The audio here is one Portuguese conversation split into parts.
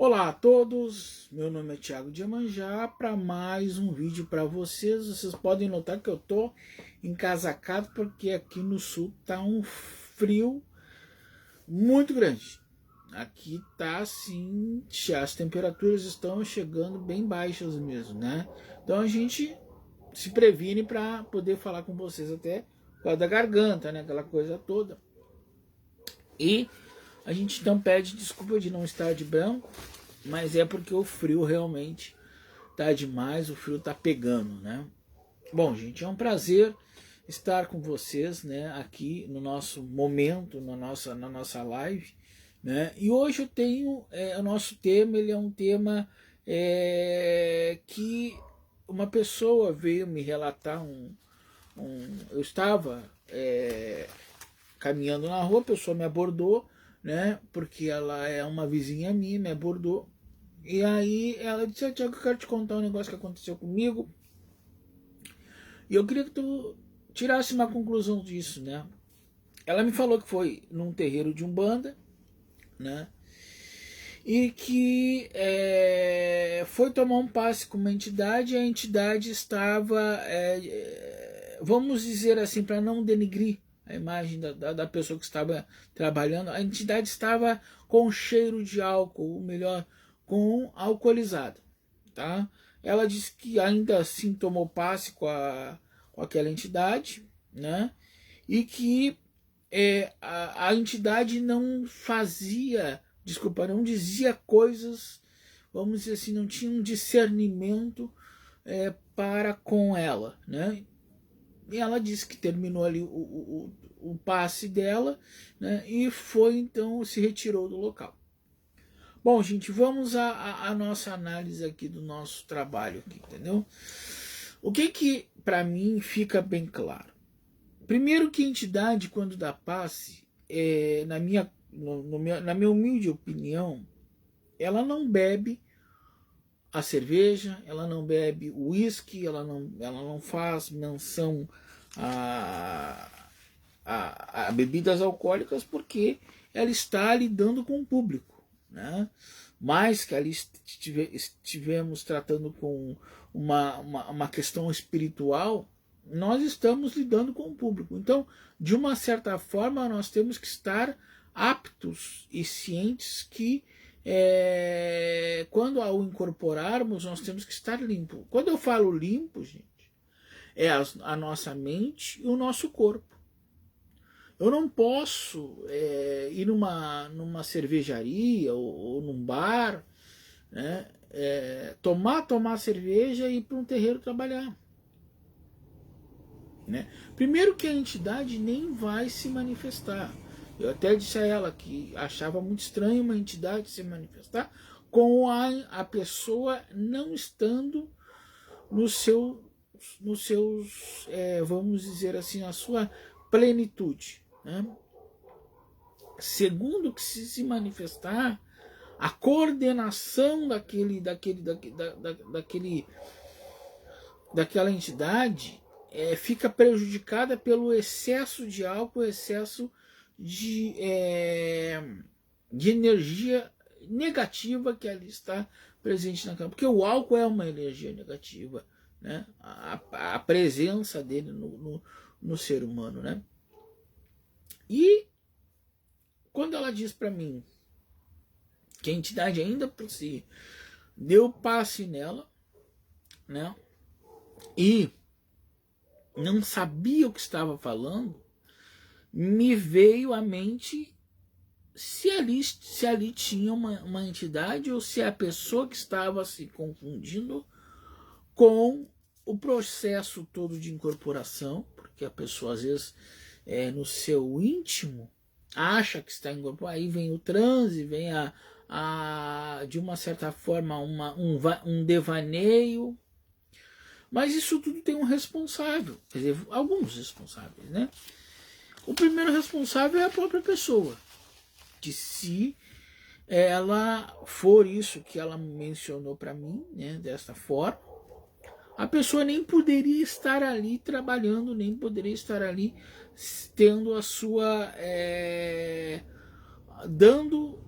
Olá a todos, meu nome é Thiago de Iemanjá para mais um vídeo para vocês. Vocês podem notar que eu tô encasacado porque aqui no sul tá um frio muito grande. Aqui tá assim, as temperaturas estão chegando bem baixas mesmo, né? Então a gente se previne para poder falar com vocês até por causa da garganta, né? Aquela coisa toda. E a gente então pede desculpa de não estar de branco, mas é porque o frio realmente tá demais, o frio tá pegando, né? Bom, gente, é um prazer estar com vocês, né, aqui no nosso momento, na nossa live, né? E hoje eu tenho o nosso tema, ele é um tema que uma pessoa veio me relatar eu estava caminhando na rua, a pessoa me abordou, né? Porque ela é uma vizinha minha, me abordou. E aí ela disse: Tiago, eu quero te contar um negócio que aconteceu comigo. E eu queria que tu tirasse uma conclusão disso, né? Ela me falou que foi num terreiro de Umbanda, né? E que foi tomar um passe com uma entidade, e a entidade estava, vamos dizer assim, para não denigrir a imagem da pessoa que estava trabalhando, a entidade estava com cheiro de álcool, ou melhor, com alcoolizada, tá? Ela disse que ainda assim tomou passe com aquela entidade, né? E que a entidade não fazia, desculpa, não dizia coisas, vamos dizer assim, não tinha um discernimento para com ela, né? E ela disse que terminou ali o passe dela, né? E foi então, se retirou do local. Bom, gente, vamos à nossa análise aqui do nosso trabalho aqui, entendeu? O que para mim fica bem claro? Primeiro que a entidade, quando dá passe, na minha humilde opinião, ela não bebe a cerveja, ela não bebe o uísque, ela não faz menção a bebidas alcoólicas, porque ela está lidando com o público, né? Mais que ali estivemos tratando com uma questão espiritual, nós estamos lidando com o público. Então, de uma certa forma, nós temos que estar aptos e cientes que quando ao incorporarmos, nós temos que estar limpo. Quando eu falo limpo, gente, é a nossa mente e o nosso corpo. Eu não posso ir numa cervejaria ou num bar, né, tomar cerveja e ir para um terreiro trabalhar. Né? Primeiro que a entidade nem vai se manifestar. Eu até disse a ela que achava muito estranho uma entidade se manifestar com a pessoa não estando nos seus, vamos dizer assim, a sua plenitude. Né? Segundo que se manifestar, a coordenação daquela entidade fica prejudicada pelo excesso de álcool, excesso de energia negativa que ali está presente na cama. Porque o álcool é uma energia negativa, né? A presença dele no ser humano, né? E quando ela diz para mim que a entidade ainda por si deu passe nela, né? E não sabia o que estava falando, me veio à mente se ali tinha uma entidade ou se a pessoa que estava se confundindo com o processo todo de incorporação, porque a pessoa às vezes no seu íntimo acha que está incorporado, aí vem o transe, vem de uma certa forma um devaneio. Mas isso tudo tem um responsável, quer dizer, alguns responsáveis, né? O primeiro responsável é a própria pessoa, que se ela for isso que ela mencionou para mim, né, desta forma, a pessoa nem poderia estar ali trabalhando, nem poderia estar ali tendo a sua dando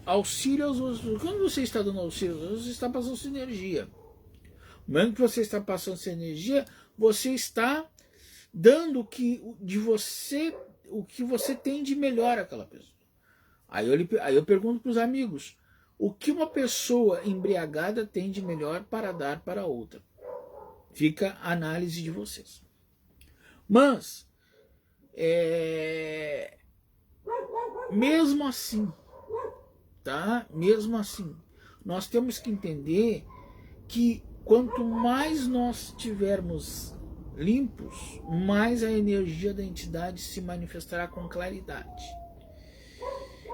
auxílio aos outros. Quando você está dando auxílio, você está passando sua energia. No momento que você está passando sua energia, você está dando o que você tem de melhor àquela pessoa. Aí eu pergunto para os amigos, o que uma pessoa embriagada tem de melhor para dar para outra? Fica a análise de vocês. Mas, mesmo assim, tá? Mesmo assim, nós temos que entender que quanto mais nós tivermos limpos, mais a energia da entidade se manifestará com claridade.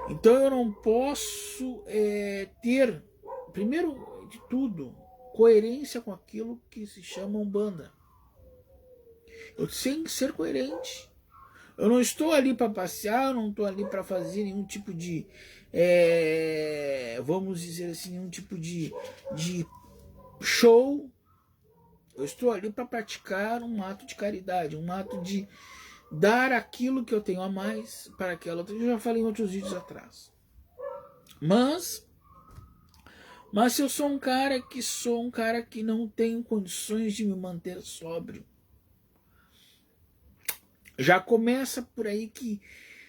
Então eu não posso ter, primeiro de tudo, coerência com aquilo que se chama Umbanda. Eu tenho que ser coerente. Eu não estou ali para passear, eu não estou ali para fazer nenhum tipo de, vamos dizer assim, nenhum tipo de show. Eu estou ali para praticar um ato de caridade, um ato de dar aquilo que eu tenho a mais para aquela outra. Eu já falei em outros vídeos atrás. Mas se eu sou um cara que não tenho condições de me manter sóbrio, já começa por aí que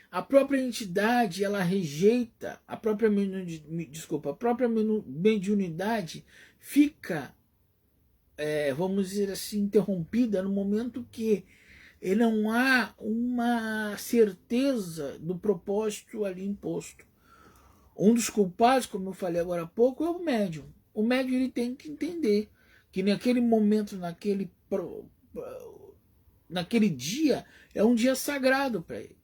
a própria entidade, ela rejeita, a própria mediunidade fica, vamos dizer assim, interrompida no momento que não há uma certeza do propósito ali imposto. Um dos culpados, como eu falei agora há pouco, é o médium. O médium ele tem que entender que naquele momento, naquele dia, é um dia sagrado para ele.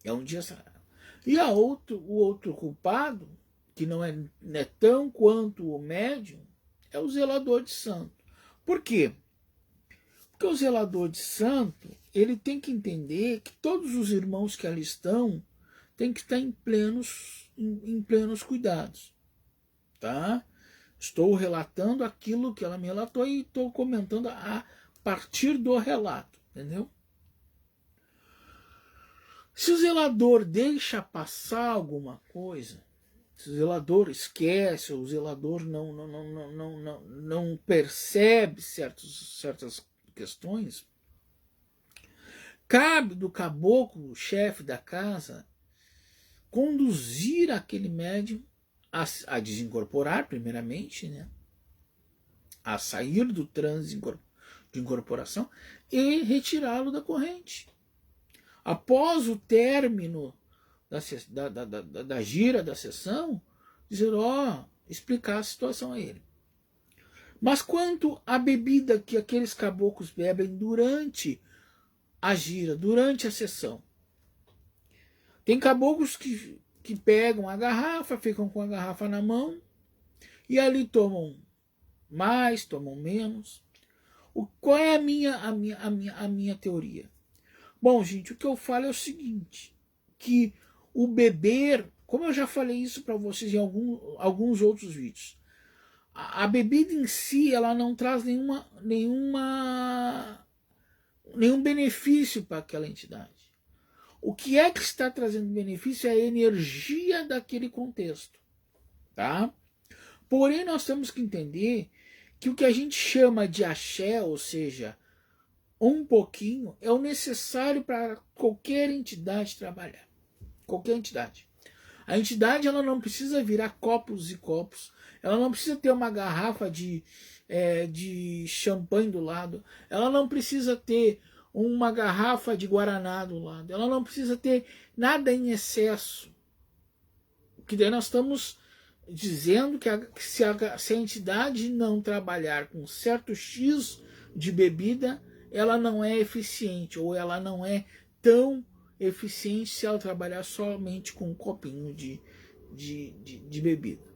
É um dia sagrado. E o outro culpado, que não é tão quanto o médium, é o zelador de santo. Por quê? Porque o zelador de santo, ele tem que entender que todos os irmãos que ali estão têm que estar em plenos cuidados. Tá? Estou relatando aquilo que ela me relatou e estou comentando a partir do relato. Entendeu? Se o zelador deixa passar alguma coisa, se o zelador esquece, ou o zelador não percebe certas questões, cabe do caboclo, chefe da casa, conduzir aquele médium a desincorporar, primeiramente, né? A sair do transe de incorporação e retirá-lo da corrente. Após o término da gira da sessão, dizer, explicar a situação a ele. Mas quanto à bebida que aqueles caboclos bebem durante a gira, durante a sessão, tem caboclos que pegam a garrafa, ficam com a garrafa na mão e ali tomam mais, tomam menos. Qual é a minha teoria? Bom, gente, o que eu falo é o seguinte, que o beber, como eu já falei isso para vocês em alguns outros vídeos, a bebida em si, ela não traz nenhum benefício para aquela entidade. O que é que está trazendo benefício é a energia daquele contexto. Tá? Porém, nós temos que entender que o que a gente chama de axé, ou seja, um pouquinho, é o necessário para qualquer entidade trabalhar. Qualquer entidade. A entidade ela não precisa virar copos e copos. Ela não precisa ter uma garrafa de champanhe do lado. Ela não precisa ter uma garrafa de guaraná do lado. Ela não precisa ter nada em excesso. Que daí nós estamos dizendo que se a entidade não trabalhar com certo X de bebida, ela não é eficiente, ou ela não é tão eficiente se ela trabalhar somente com um copinho de bebida.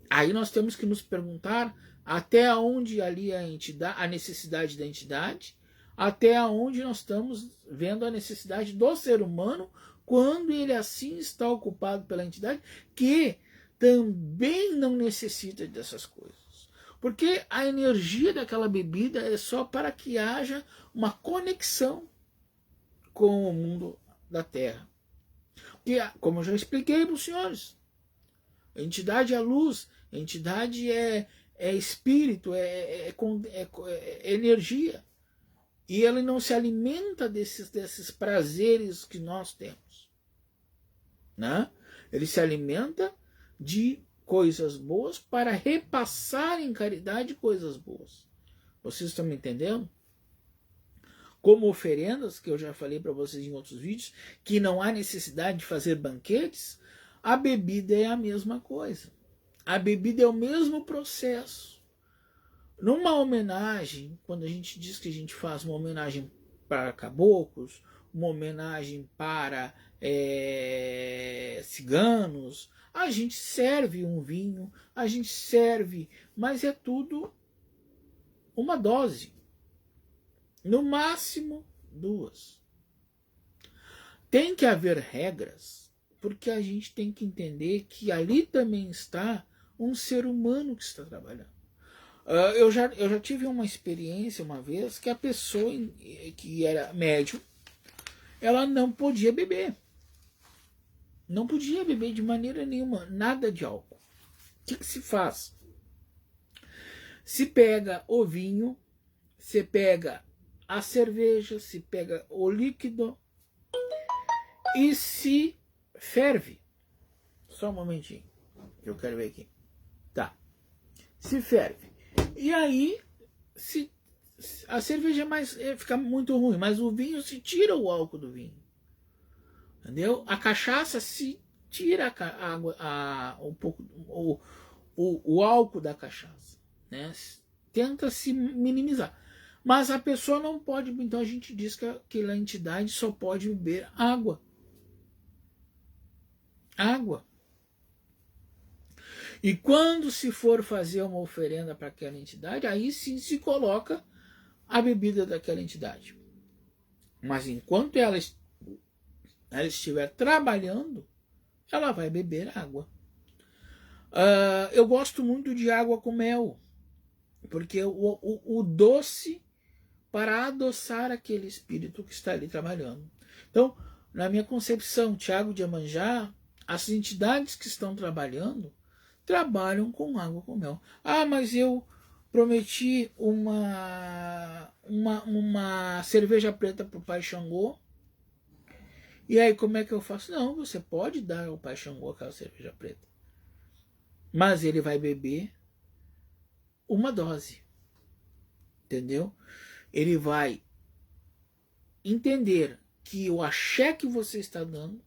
Aí nós temos que nos perguntar até onde ali a necessidade da entidade, até onde nós estamos vendo a necessidade do ser humano quando ele assim está ocupado pela entidade, que também não necessita dessas coisas. Porque a energia daquela bebida é só para que haja uma conexão com o mundo da Terra. Que, como eu já expliquei para os senhores, Entidade é luz, entidade é espírito, é energia. E ele não se alimenta desses prazeres que nós temos, né? Ele se alimenta de coisas boas para repassar em caridade coisas boas. Vocês estão me entendendo? Como oferendas, que eu já falei para vocês em outros vídeos, que não há necessidade de fazer banquetes, a bebida é a mesma coisa. A bebida é o mesmo processo. Numa homenagem, quando a gente diz que a gente faz uma homenagem para caboclos, uma homenagem para ciganos, a gente serve um vinho, a gente serve, mas é tudo uma dose. No máximo 2. Tem que haver regras, porque a gente tem que entender que ali também está um ser humano que está trabalhando. Eu já tive uma experiência uma vez que a pessoa que era médium, ela não podia beber. Não podia beber de maneira nenhuma, nada de álcool. O que se faz? Se pega o vinho, se pega a cerveja, se pega o líquido e se ferve. Só um momentinho, que eu quero ver aqui. Tá. Se ferve. E aí, a cerveja fica muito ruim, mas o vinho se tira o álcool do vinho. Entendeu? A cachaça se tira a água, um pouco, o álcool da cachaça. Né? Tenta se minimizar. Mas a pessoa não pode, então a gente diz que aquela entidade só pode beber água. Água. E quando se for fazer uma oferenda para aquela entidade, aí sim se coloca a bebida daquela entidade. Mas enquanto ela estiver trabalhando, ela vai beber água. Eu gosto muito de água com mel, porque o doce para adoçar aquele espírito que está ali trabalhando. Então, na minha concepção, Tiago de Iemanjá, as entidades que estão trabalham com água com mel. Ah, mas eu prometi uma cerveja preta para o Pai Xangô. E aí, como é que eu faço? Não, você pode dar ao Pai Xangô aquela cerveja preta. Mas ele vai beber uma dose. Entendeu? Ele vai entender que o axé que você está dando,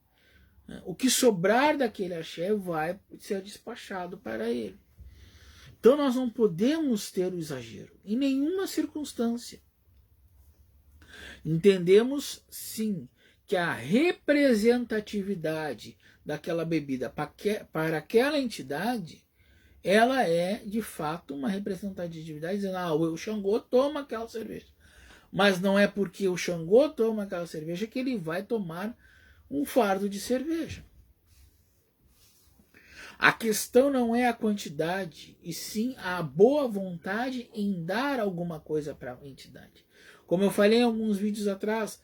o que sobrar daquele axé vai ser despachado para ele. Então nós não podemos ter o exagero, em nenhuma circunstância. Entendemos, sim, que a representatividade daquela bebida para aquela entidade, ela é, de fato, uma representatividade, dizendo, o Xangô toma aquela cerveja. Mas não é porque o Xangô toma aquela cerveja que ele vai tomar um fardo de cerveja. A questão não é a quantidade, e sim a boa vontade em dar alguma coisa para a entidade. Como eu falei em alguns vídeos atrás,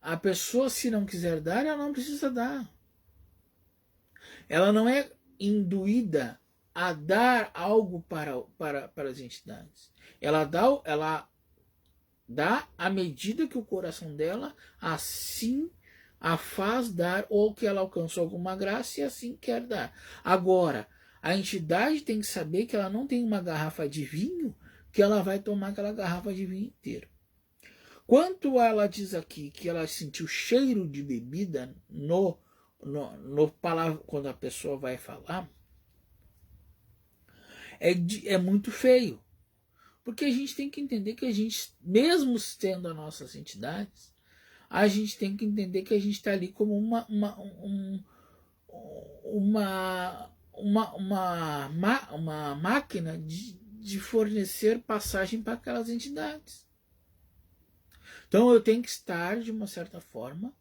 a pessoa, se não quiser dar, ela não precisa dar. Ela não é induída a dar algo para as entidades. Ela dá à medida que o coração dela assim a faz dar, ou que ela alcançou alguma graça e assim quer dar. Agora, a entidade tem que saber que ela não tem uma garrafa de vinho que ela vai tomar aquela garrafa de vinho inteira. Quanto ela diz aqui que ela sentiu cheiro de bebida no palavra, quando a pessoa vai falar, é muito feio. Porque a gente tem que entender que a gente, mesmo tendo as nossas entidades, a gente tem que entender que a gente está ali como uma máquina de fornecer passagem para aquelas entidades. Então eu tenho que estar, de uma certa forma,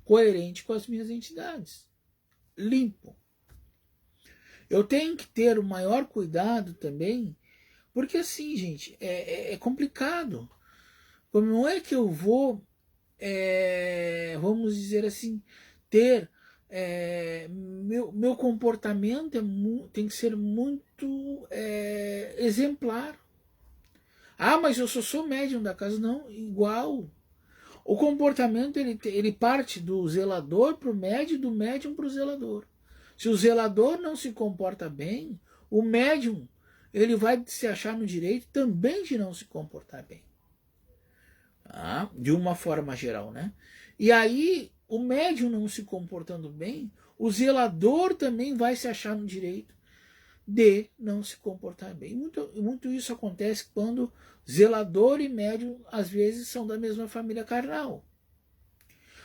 coerente com as minhas entidades. Limpo. Eu tenho que ter o maior cuidado também, porque assim, gente, é complicado. Como é que eu vou, vamos dizer assim, ter meu comportamento tem que ser muito exemplar. Ah, mas eu só sou médium da casa. Não, igual. O comportamento ele parte do zelador para o médium, do médium para o zelador. Se o zelador não se comporta bem, o médium ele vai se achar no direito também de não se comportar bem. Ah, de uma forma geral, né? E aí, o médium não se comportando bem, o zelador também vai se achar no direito de não se comportar bem. Muito isso acontece quando zelador e médium às vezes são da mesma família carnal.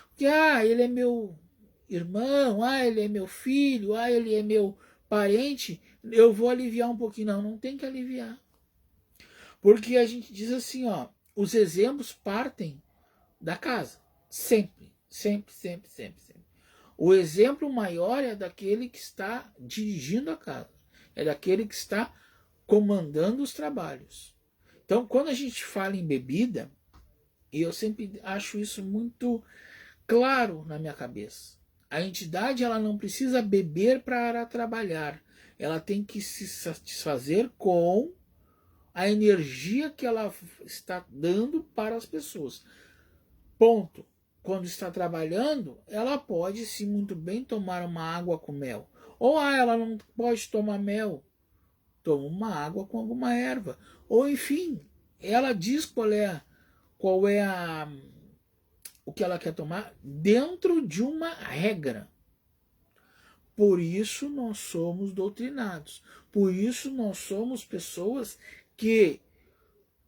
Porque, ele é meu irmão, ele é meu filho, ele é meu parente, eu vou aliviar um pouquinho. Não, não tem que aliviar. Porque a gente diz assim, os exemplos partem da casa. Sempre, sempre, sempre, sempre, sempre. O exemplo maior é daquele que está dirigindo a casa. É daquele que está comandando os trabalhos. Então, quando a gente fala em bebida, e eu sempre acho isso muito claro na minha cabeça. A entidade ela não precisa beber para trabalhar. Ela tem que se satisfazer com a energia que ela está dando para as pessoas. Ponto. Quando está trabalhando, ela pode sim muito bem tomar uma água com mel. Ou ela não pode tomar mel, toma uma água com alguma erva. Ou enfim, ela diz qual é o que ela quer tomar dentro de uma regra. Por isso nós somos doutrinados. Por isso nós somos pessoas que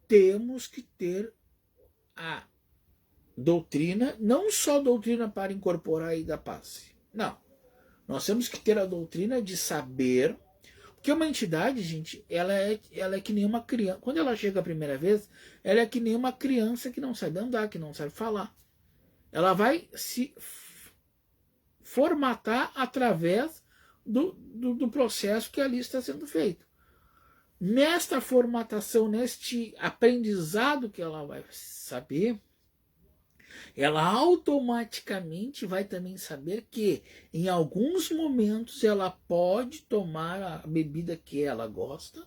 temos que ter a doutrina, não só doutrina para incorporar e dar passe. Não. Nós temos que ter a doutrina de saber, porque uma entidade, gente, ela é que nem uma criança. Quando ela chega a primeira vez, ela é que nem uma criança que não sabe andar, que não sabe falar. Ela vai se formatar através do processo que ali está sendo feito. Nesta formatação, neste aprendizado que ela vai saber, ela automaticamente vai também saber que em alguns momentos ela pode tomar a bebida que ela gosta,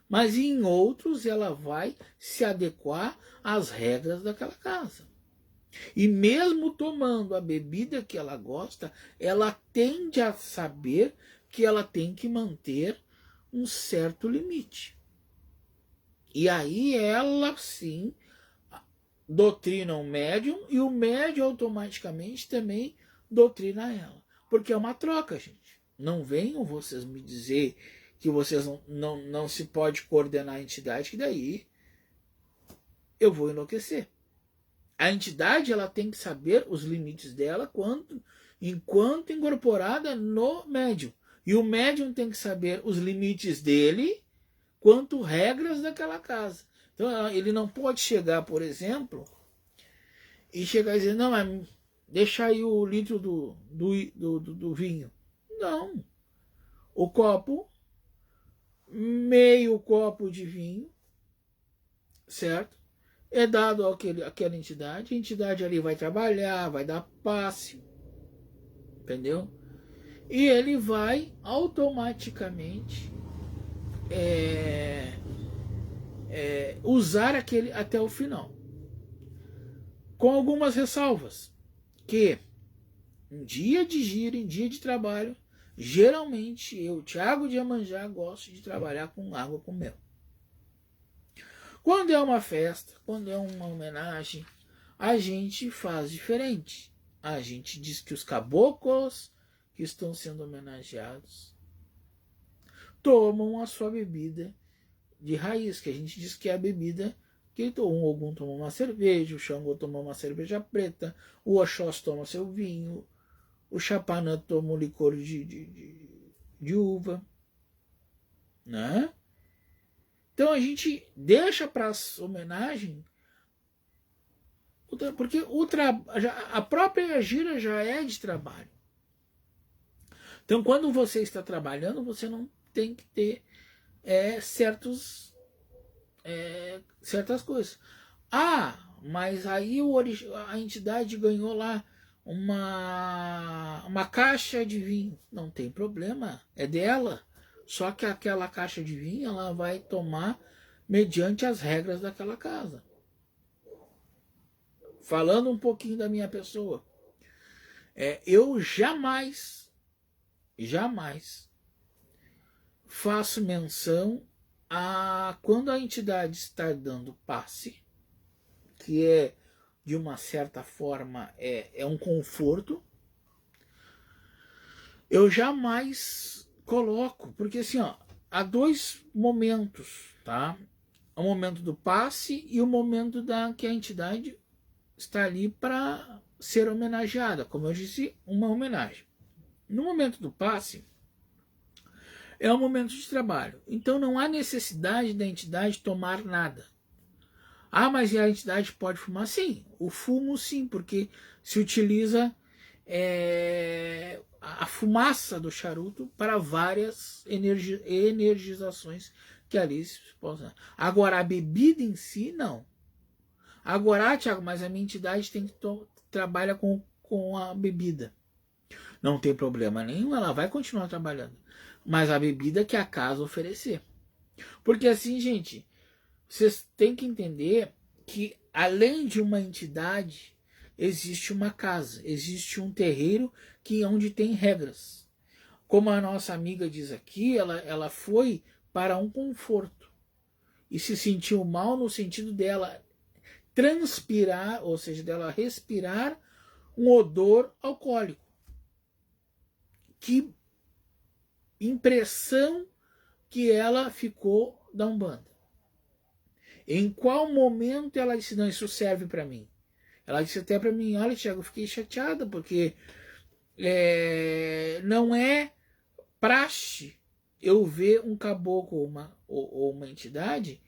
mas em outros ela vai se adequar às regras daquela casa. E mesmo tomando a bebida que ela gosta, ela tende a saber que ela tem que manter um certo limite. E aí ela sim doutrina o médium e o médium automaticamente também doutrina ela. Porque é uma troca, gente. Não venham vocês me dizer que vocês não se pode coordenar a entidade, que daí eu vou enlouquecer. A entidade ela tem que saber os limites dela enquanto incorporada no médium. E o médium tem que saber os limites dele quanto regras daquela casa. Então ele não pode chegar, por exemplo, e chegar e dizer, não, mas deixa aí o litro do vinho. Não. O copo, meio copo de vinho, certo? É dado àquela entidade, a entidade ali vai trabalhar, vai dar passe, entendeu? E ele vai automaticamente usar aquele até o final. Com algumas ressalvas, que em dia de giro, em dia de trabalho, geralmente eu, Thiago de Iemanjá, gosto de trabalhar com água com mel. Quando é uma festa, quando é uma homenagem, a gente faz diferente. A gente diz que os caboclos que estão sendo homenageados tomam a sua bebida de raiz, que a gente diz que é a bebida que o Ogum toma uma cerveja, o Xangô toma uma cerveja preta, o Oxós toma seu vinho, o Chapanã toma um licor de uva, né? Então a gente deixa para as homenagens, porque a própria gira já é de trabalho. Então quando você está trabalhando, você não tem que ter certas coisas. Mas aí a entidade ganhou lá uma caixa de vinho. Não tem problema, é dela. Só que aquela caixa de vinho ela vai tomar mediante as regras daquela casa. Falando um pouquinho da minha pessoa, eu jamais faço menção a quando a entidade está dando passe, que é de uma certa forma é um conforto. Eu jamais coloco, porque assim, ó, há dois momentos, tá? O momento do passe e o momento da que a entidade está ali para ser homenageada, como eu disse, uma homenagem. No momento do passe, é um momento de trabalho. Então não há necessidade da entidade tomar nada. Ah, mas a entidade pode fumar? Sim, o fumo sim, porque se utiliza a fumaça do charuto para várias energizações que ali se possam. Agora, a bebida em si, não. Agora, Thiago, mas a minha entidade tem que trabalha com a bebida. Não tem problema nenhum, ela vai continuar trabalhando. Mas a bebida que a casa oferecer. Porque assim, gente, vocês têm que entender que além de uma entidade, existe uma casa, existe um terreiro que onde tem regras. Como a nossa amiga diz aqui, ela foi para um conforto e se sentiu mal no sentido dela transpirar, ou seja, dela respirar um odor alcoólico. Que impressão que ela ficou da Umbanda. Em qual momento ela disse, não, isso serve para mim? Ela disse até para mim, olha, Thiago, eu fiquei chateada, porque não é praxe eu ver um caboclo ou uma entidade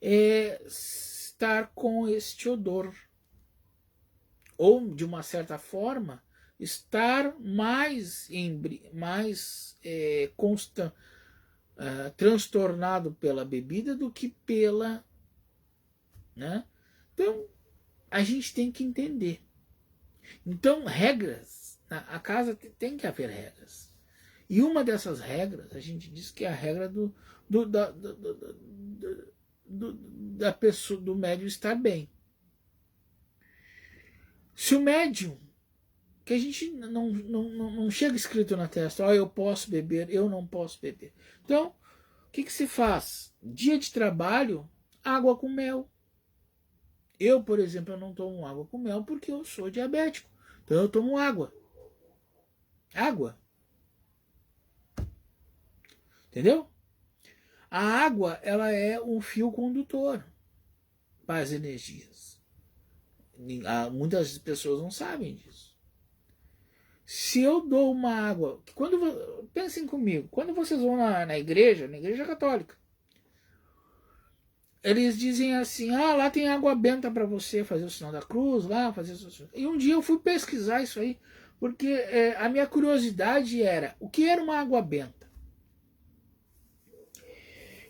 estar com este odor. Ou, de uma certa forma, estar mais transtornado pela bebida do que pela... Né? Então, a gente tem que entender. Então, regras. A casa tem que haver regras. E uma dessas regras, a gente diz que é a regra da pessoa, do médium estar bem. Se o médium, que a gente não chega escrito na testa, eu posso beber, eu não posso beber. Então, o que se faz? Dia de trabalho, água com mel. Eu, por exemplo, eu não tomo água com mel porque eu sou diabético. Então eu tomo água. Água. Entendeu? A água, ela é um fio condutor para as energias. Muitas pessoas não sabem disso. Se eu dou uma água... Pensem comigo. Quando vocês vão na igreja católica, eles dizem assim, lá tem água benta para você fazer o sinal da cruz, lá fazer o... E um dia eu fui pesquisar isso aí, porque a minha curiosidade era, o que era uma água benta?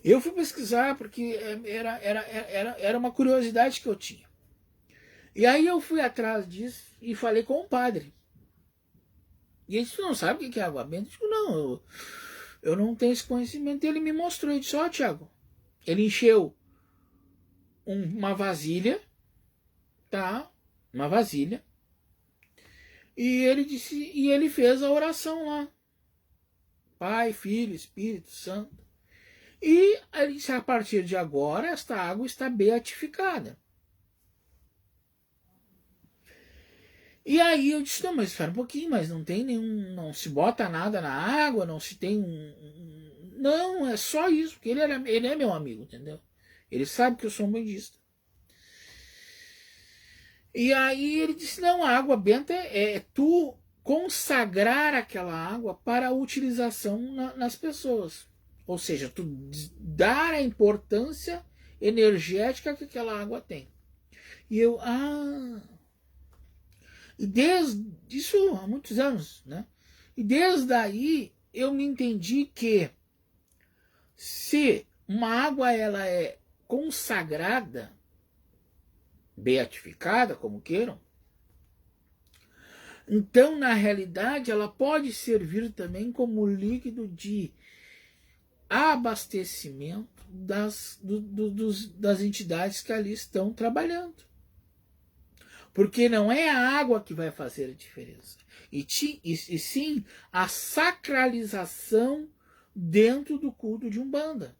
Eu fui pesquisar porque era uma curiosidade que eu tinha. E aí eu fui atrás disso e falei com o padre. E ele disse, tu não sabe o que é água benta? Eu disse, não, eu não tenho esse conhecimento. E ele me mostrou, ele disse, Thiago, ele encheu uma vasilha, tá? Uma vasilha. E ele disse, e ele fez a oração lá. Pai, Filho, Espírito Santo. E ele disse, a partir de agora, esta água está beatificada. E aí eu disse, não, mas espera um pouquinho, mas não tem nenhum, não se bota nada na água, não se tem não, é só isso, porque ele é meu amigo, entendeu? Ele sabe que eu sou um bandista. E aí ele disse, não, a água benta é tu consagrar aquela água para a utilização nas pessoas. Ou seja, tu dar a importância energética que aquela água tem. E eu, e desde isso há muitos anos, né? E desde aí eu me entendi que se uma água ela é consagrada, beatificada, como queiram, Então, na realidade, ela pode servir também como líquido de abastecimento das entidades que ali estão trabalhando. Porque não é a água que vai fazer a diferença, e sim a sacralização dentro do culto de Umbanda.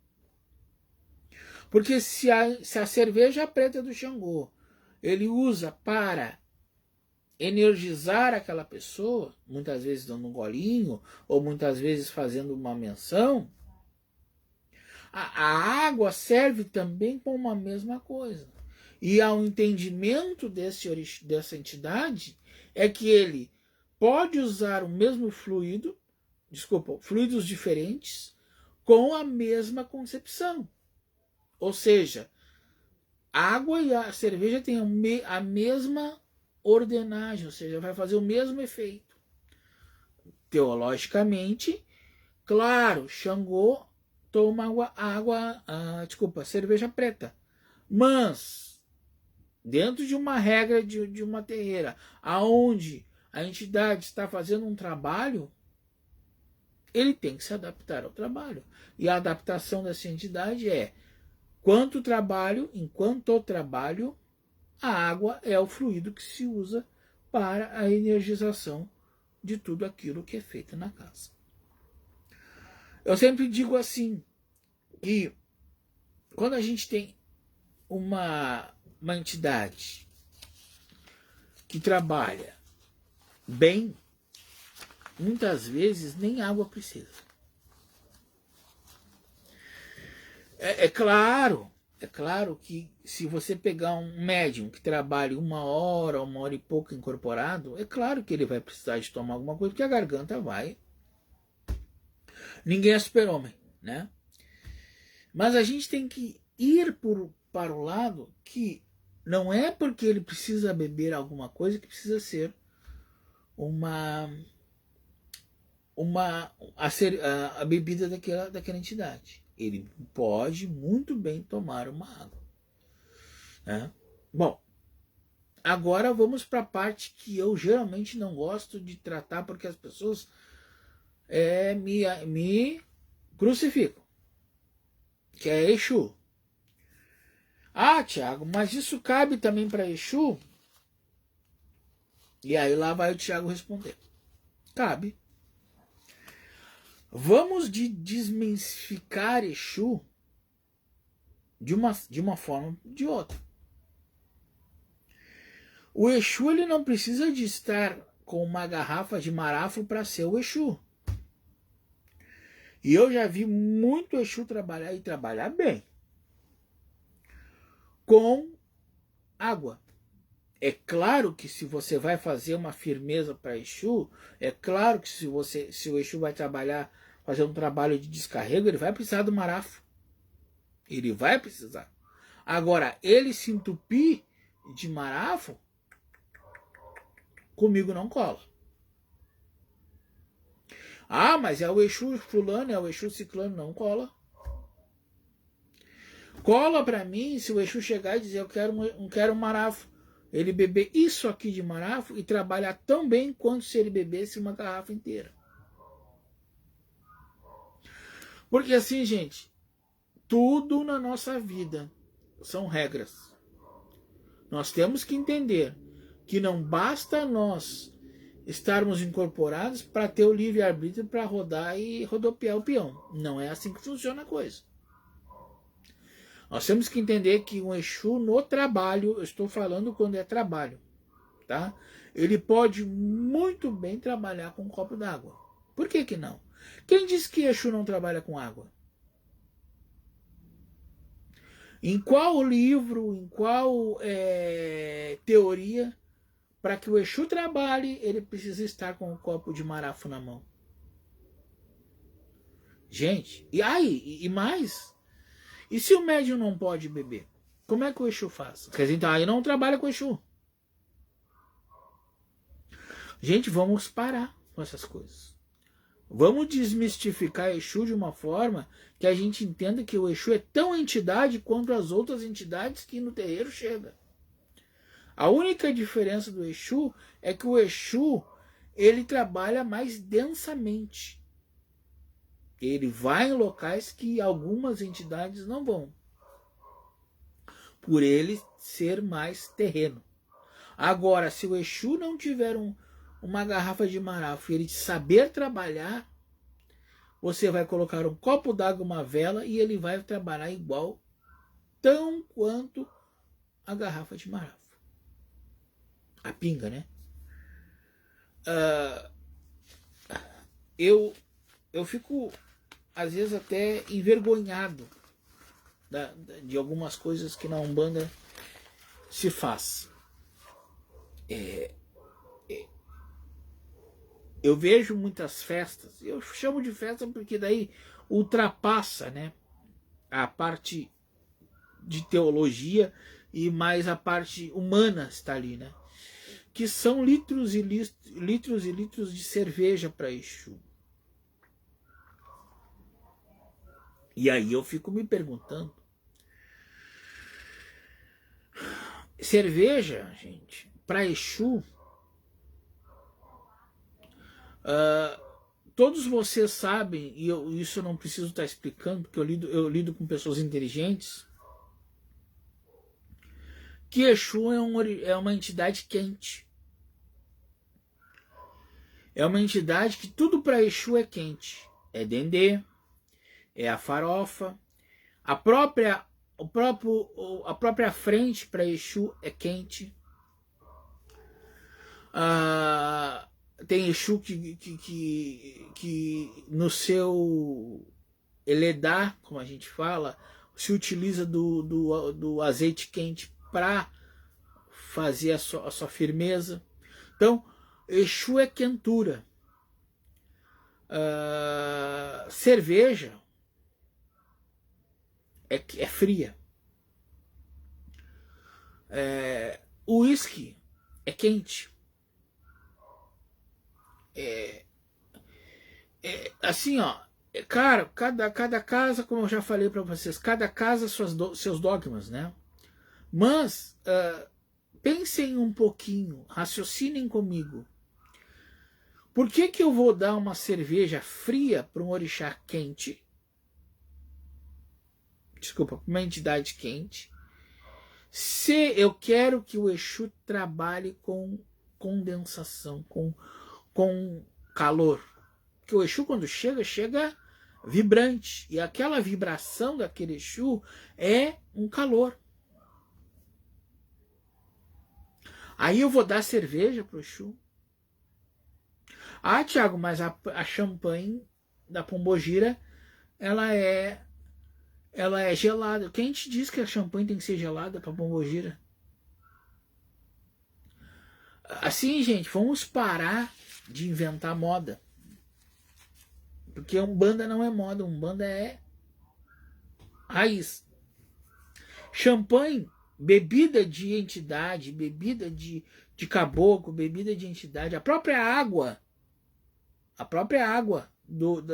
Porque se a cerveja preta do Xangô ele usa para energizar aquela pessoa, muitas vezes dando um golinho, ou muitas vezes fazendo uma menção, a água serve também para uma mesma coisa. E ao entendimento dessa entidade, é que ele pode usar o mesmo fluido, fluidos diferentes, com a mesma concepção. Ou seja, a água e a cerveja têm a mesma ordenagem, ou seja, vai fazer o mesmo efeito. Teologicamente, claro, Xangô toma cerveja preta. Mas, dentro de uma regra de uma terreira, aonde a entidade está fazendo um trabalho, ele tem que se adaptar ao trabalho. E a adaptação dessa entidade é: enquanto trabalho, a água é o fluido que se usa para a energização de tudo aquilo que é feito na casa. Eu sempre digo assim, que quando a gente tem uma entidade que trabalha bem, muitas vezes nem água precisa. É claro que se você pegar um médium que trabalhe 1 hora e pouco incorporado, é claro que ele vai precisar de tomar alguma coisa, porque a garganta vai. Ninguém é super-homem, né? Mas a gente tem que ir para o lado que não é porque ele precisa beber alguma coisa que precisa ser a bebida daquela entidade. Ele pode muito bem tomar uma água. Né? Bom, agora vamos para a parte que eu geralmente não gosto de tratar, porque as pessoas me crucificam, que é Exu. Ah, Tiago, mas isso cabe também para Exu? E aí lá vai o Tiago responder. Cabe. Vamos desmistificar Exu de uma forma ou de outra. O Exu ele não precisa de estar com uma garrafa de marafo para ser o Exu. E eu já vi muito Exu trabalhar, e trabalhar bem, com água. É claro que se você vai fazer uma firmeza para Exu, é claro que se o Exu vai fazer um trabalho de descarrego, ele vai precisar do marafo. Ele vai precisar. Agora, ele se entupir de marafo, comigo não cola. Ah, mas é o Exu fulano, é o Exu ciclano, não cola. Cola para mim se o Exu chegar e dizer: eu quero um marafo. Ele beber isso aqui de marafo e trabalhar tão bem quanto se ele bebesse uma garrafa inteira. Porque assim, gente, tudo na nossa vida são regras. Nós temos que entender que não basta nós estarmos incorporados para ter o livre-arbítrio para rodar e rodopiar o peão. Não é assim que funciona a coisa. Nós temos que entender que um Exu no trabalho, eu estou falando quando é trabalho, tá? Ele pode muito bem trabalhar com um copo d'água. Por que não? Quem disse que Exu não trabalha com água? Em qual livro, em qual teoria, para que o Exu trabalhe, ele precisa estar com um copo de marafo na mão? Gente, e mais? E se o médium não pode beber? Como é que o Exu faz? Quer dizer, então aí não trabalha com o Exu. Gente, vamos parar com essas coisas. Vamos desmistificar Exu de uma forma que a gente entenda que o Exu é tão entidade quanto as outras entidades que no terreiro chega. A única diferença do Exu é que o Exu ele trabalha mais densamente. Ele vai em locais que algumas entidades não vão, por ele ser mais terreno. Agora, se o Exu não tiver uma garrafa de marafo e ele saber trabalhar, você vai colocar um copo d'água, uma vela, e ele vai trabalhar igual, tão quanto a garrafa de marafo. A pinga, né? Eu fico, às vezes, até envergonhado de algumas coisas que na Umbanda se faz. Eu vejo muitas festas, eu chamo de festa porque daí ultrapassa, né, a parte de teologia e mais a parte humana está ali, né? Que são litros e litros e litros de cerveja para Exu. E aí eu fico me perguntando, cerveja, gente, para Exu, todos vocês sabem, e isso eu não preciso estar explicando, porque eu lido com pessoas inteligentes, que Exu é uma entidade quente. É uma entidade que tudo para Exu é quente. É dendê, é a farofa, a própria frente para Exu é quente. Tem Exu que no seu eledá, como a gente fala, se utiliza do azeite quente para fazer a sua firmeza. Então, Exu é quentura. Cerveja é fria. Uísque é quente. Assim, ó, cara, cada casa, como eu já falei para vocês, cada casa seus dogmas, né? Mas pensem um pouquinho, raciocinem comigo. Por que eu vou dar uma cerveja fria para um orixá quente? Desculpa, para uma entidade quente. Se eu quero que o Exu trabalhe com condensação, com calor. Porque o Exu, quando chega vibrante. E aquela vibração daquele Exu é um calor. Aí eu vou dar cerveja pro Exu. Ah, Tiago, mas a champanhe da Pombogira, ela é gelada. Quem te diz que a champanhe tem que ser gelada para Pombogira? Assim, gente, vamos parar de inventar moda. Porque Umbanda não é moda, Umbanda é raiz. Champanhe, bebida de entidade, bebida de caboclo, bebida de entidade, a própria água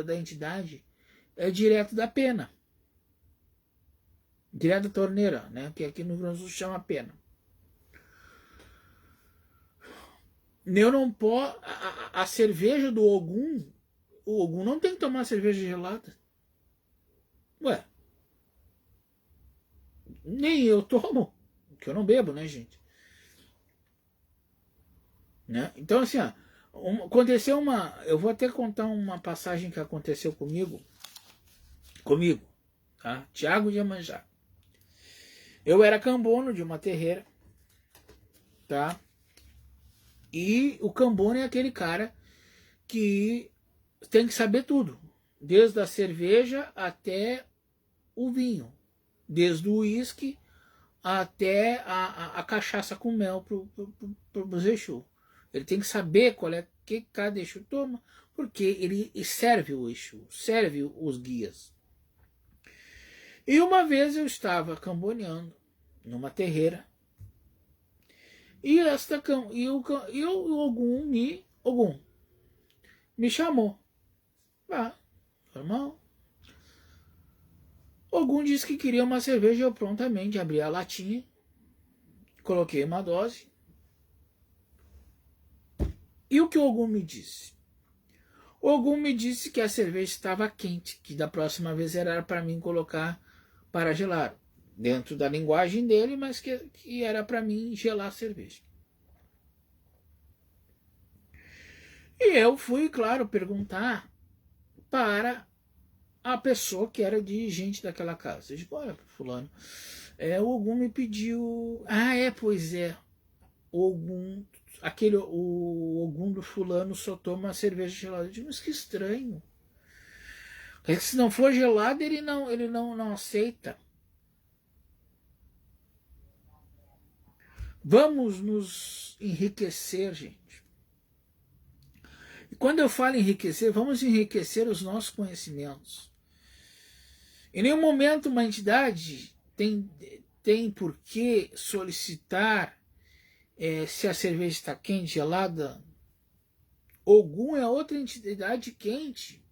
da entidade é direto da pena. Direto da torneira, né? Que aqui no Rio Grande do Sul chama pena. Eu não posso. A cerveja do Ogum, o Ogum não tem que tomar cerveja gelada. Ué. Nem eu tomo, porque eu não bebo, né, gente? Né? Então, assim, ó, aconteceu uma. Eu vou até contar uma passagem que aconteceu comigo, tá? Tiago de Iemanjá. Eu era cambono de uma terreira, tá? E o cambono é aquele cara que tem que saber tudo, desde a cerveja até o vinho, desde o uísque até a cachaça com mel pro Exu. Ele tem que saber qual é que cada Exu toma, porque ele serve o Exu, serve os guias. E uma vez eu estava camboneando numa terreira e o Ogum me chamou. Normal. Ogum disse que queria uma cerveja, eu prontamente abri a latinha, coloquei uma dose E o que o Ogum me disse? O Ogum me disse que a cerveja estava quente, que da próxima vez era para mim colocar para gelar, dentro da linguagem dele, mas que era para mim gelar a cerveja. E eu fui, claro, perguntar para a pessoa que era dirigente daquela casa. Eu disse, olha, fulano, o Ogum me pediu... Ah, pois é. O Ogum do fulano só toma cerveja gelada. Eu disse, mas que estranho. Porque se não for gelada, ele não aceita. Vamos nos enriquecer, gente. E quando eu falo enriquecer, vamos enriquecer os nossos conhecimentos. Em nenhum momento uma entidade tem por que solicitar se a cerveja está quente, gelada. Ogum é outra entidade quente.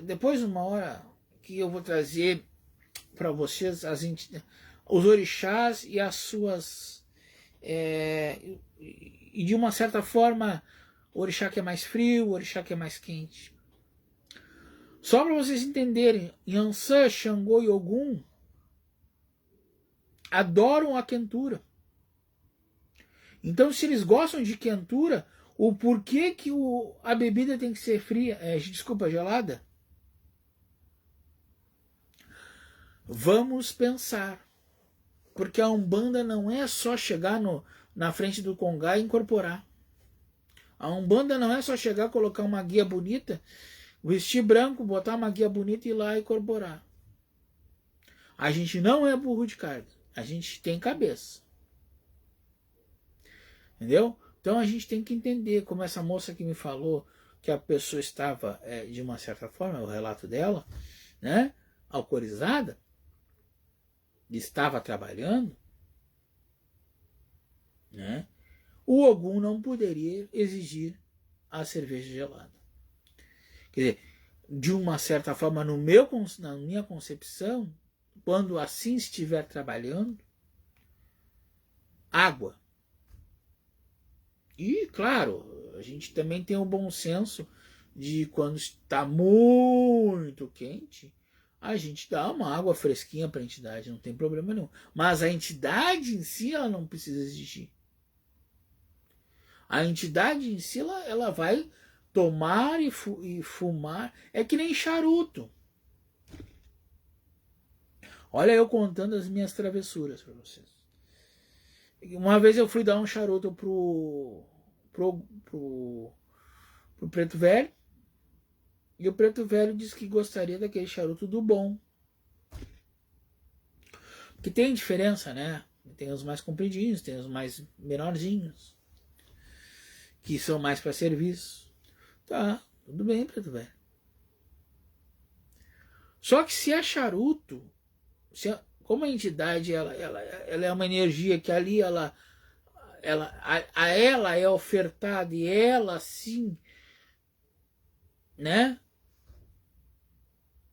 Depois de uma hora que eu vou trazer para vocês os orixás e as suas... e de uma certa forma, o orixá que é mais frio, o orixá que é mais quente. Só para vocês entenderem, Yansan, Xangô e Ogum adoram a quentura. Então, se eles gostam de quentura, o porquê que a bebida tem que ser fria, gelada? Vamos pensar. Porque a Umbanda não é só chegar na frente do congá e incorporar. A Umbanda não é só chegar, colocar uma guia bonita, vestir branco, botar uma guia bonita e ir lá e incorporar. A gente não é burro de carga. A gente tem cabeça. Entendeu? Então a gente tem que entender, como essa moça que me falou que a pessoa estava, de uma certa forma, o relato dela, né, alcoolizada, estava trabalhando, né, o Ogum não poderia exigir a cerveja gelada. Quer dizer, de uma certa forma, na minha concepção, quando assim estiver trabalhando, água. E, claro, a gente também tem o bom senso de quando está muito quente, a gente dá uma água fresquinha para a entidade, não tem problema nenhum. Mas a entidade em si, ela não precisa exigir. A entidade em si, ela vai tomar e fumar. É que nem charuto. Olha eu contando as minhas travessuras para vocês. Uma vez eu fui dar um charuto pro Preto Velho. E o Preto Velho disse que gostaria daquele charuto do bom. Que tem diferença, né? Tem os mais compridinhos, tem os mais menorzinhos. Que são mais para serviço. Tá, tudo bem, Preto Velho. Só que se é charuto, como a entidade ela é uma energia que ali ela é ofertada e ela sim, né,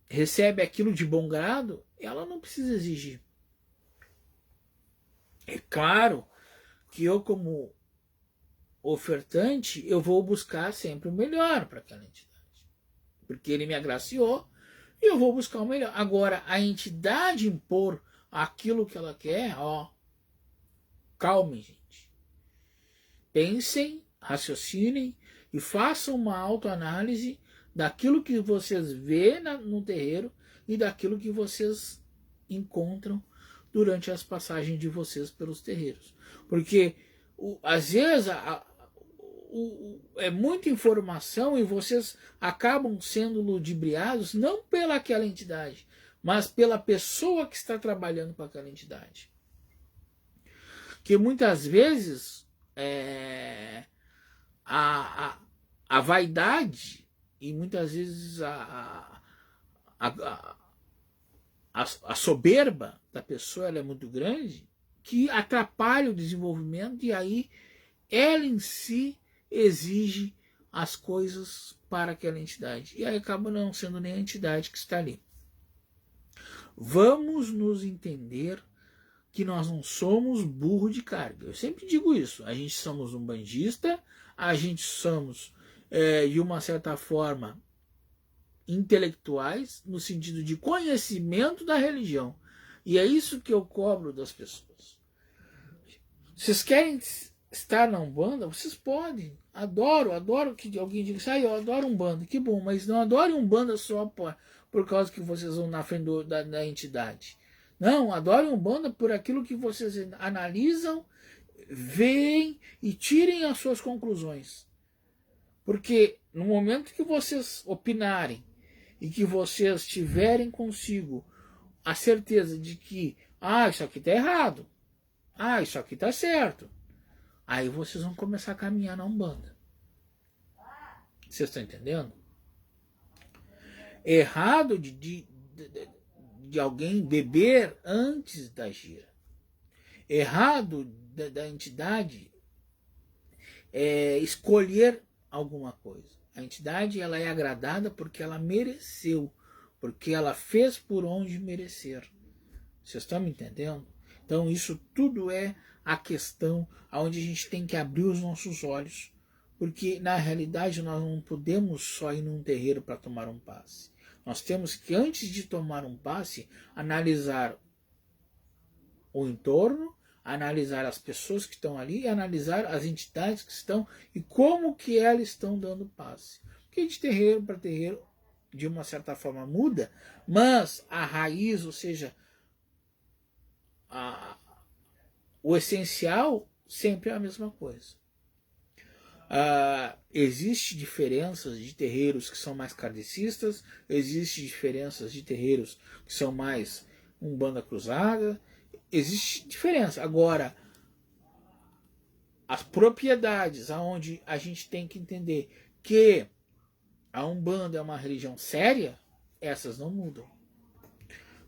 recebe aquilo de bom grado, ela não precisa exigir. É claro que eu, como ofertante, eu vou buscar sempre o melhor para aquela entidade, porque ele me agraciou e eu vou buscar o melhor. Agora, a entidade impor aquilo que ela quer, calmem, gente. Pensem, raciocinem e façam uma autoanálise daquilo que vocês vê no terreiro e daquilo que vocês encontram durante as passagens de vocês pelos terreiros. Porque às vezes é muita informação e vocês acabam sendo ludibriados não pela aquela entidade, mas pela pessoa que está trabalhando com aquela entidade. Que muitas vezes a vaidade e muitas vezes a soberba da pessoa ela é muito grande, que atrapalha o desenvolvimento, e aí ela em si exige as coisas para aquela entidade. E aí acaba não sendo nem a entidade que está ali. Vamos nos entender que nós não somos burro de carga. Eu sempre digo isso. A gente somos um bandista, a gente somos, de uma certa forma, intelectuais, no sentido de conhecimento da religião. E é isso que eu cobro das pessoas. Vocês querem estar na Umbanda? Vocês podem. Adoro que alguém diga assim, eu adoro Umbanda, que bom, mas não adore Umbanda só por causa que vocês vão na frente da entidade. Não, adorem Umbanda por aquilo que vocês analisam, veem e tirem as suas conclusões. Porque no momento que vocês opinarem e que vocês tiverem consigo a certeza de que isso aqui está errado, isso aqui está certo, aí vocês vão começar a caminhar na Umbanda. Vocês estão entendendo? Errado de alguém beber antes da gira. Errado da entidade escolher alguma coisa. A entidade ela é agradada porque ela mereceu, porque ela fez por onde merecer. Vocês estão me entendendo? Então isso tudo é a questão onde a gente tem que abrir os nossos olhos, porque na realidade nós não podemos só ir num terreiro para tomar um passe. Nós temos que, antes de tomar um passe, analisar o entorno, analisar as pessoas que estão ali, analisar as entidades que estão e como que elas estão dando passe. Porque de terreiro para terreiro, de uma certa forma, muda, mas a raiz, ou seja, o essencial sempre é a mesma coisa. Existe diferenças de terreiros que são mais kardecistas, existe diferenças de terreiros que são mais umbanda cruzada, existe diferença. Agora, as propriedades aonde a gente tem que entender que a Umbanda é uma religião séria, essas não mudam.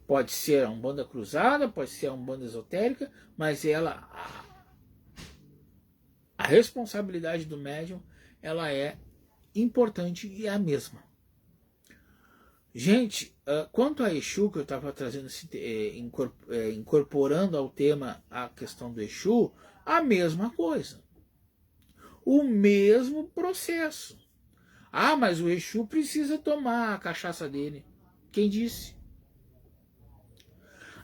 Pode ser a Umbanda cruzada, pode ser a Umbanda esotérica, mas a responsabilidade do médium ela é importante e é a mesma. Gente, quanto a Exu, que eu estava trazendo, incorporando ao tema a questão do Exu, a mesma coisa. O mesmo processo. Mas o Exu precisa tomar a cachaça dele. Quem disse?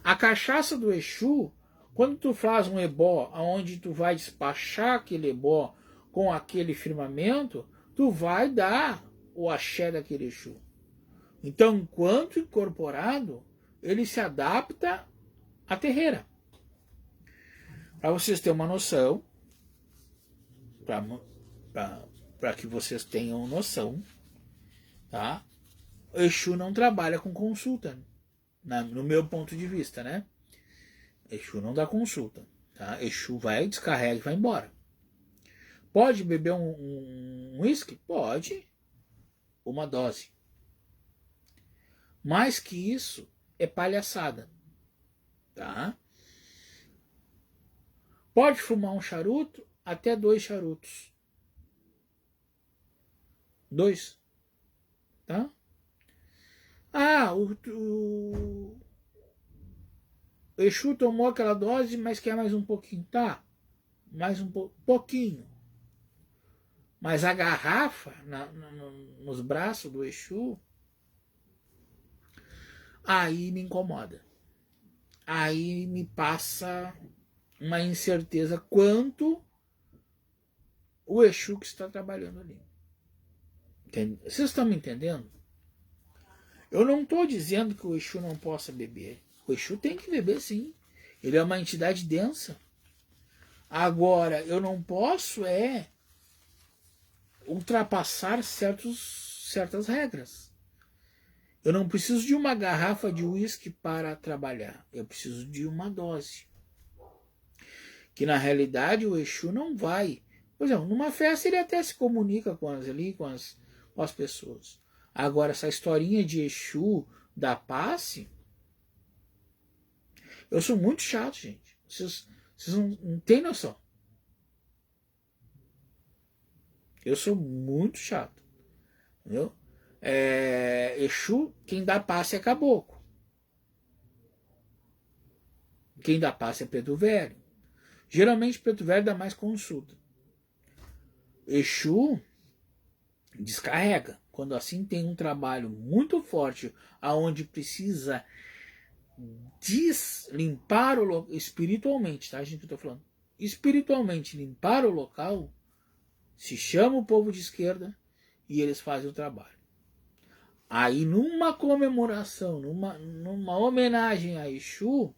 A cachaça do Exu, quando tu faz um ebó, onde tu vai despachar aquele ebó com aquele firmamento, tu vai dar o axé daquele Exu. Então, enquanto incorporado, ele se adapta à terreira. Para vocês terem uma noção, para que vocês tenham noção, tá? O Exu não trabalha com consulta, no meu ponto de vista, né? Exu não dá consulta, tá? Exu vai, descarrega e vai embora. Pode beber um uísque? Pode. Uma dose. Mais que isso é palhaçada, tá? Pode fumar um charuto, até 2 charutos. 2, tá? O Exu tomou aquela dose, mas quer mais um pouquinho, tá? Mais um pouquinho. Mas a garrafa nos braços do Exu, aí me incomoda. Aí me passa uma incerteza quanto o Exu que está trabalhando ali. Vocês estão me entendendo? Eu não estou dizendo que o Exu não possa beber. O Exu tem que beber, sim. Ele é uma entidade densa. Agora, eu não posso ultrapassar certas regras. Eu não preciso de uma garrafa de uísque para trabalhar. Eu preciso de uma dose. Que na realidade o Exu não vai. Por exemplo, numa festa ele até se comunica com as pessoas. Agora, essa historinha de Exu da passe, eu sou muito chato, gente. Vocês não têm noção. Eu sou muito chato. Entendeu? Exu, quem dá passe é caboclo. Quem dá passe é preto velho. Geralmente preto velho dá mais consulta. Exu descarrega. Quando assim tem um trabalho muito forte, aonde precisa limpar o local, espiritualmente, tá, gente, que eu tô falando? Espiritualmente limpar o local, se chama o povo de esquerda e eles fazem o trabalho. Aí numa comemoração, numa homenagem a Exu,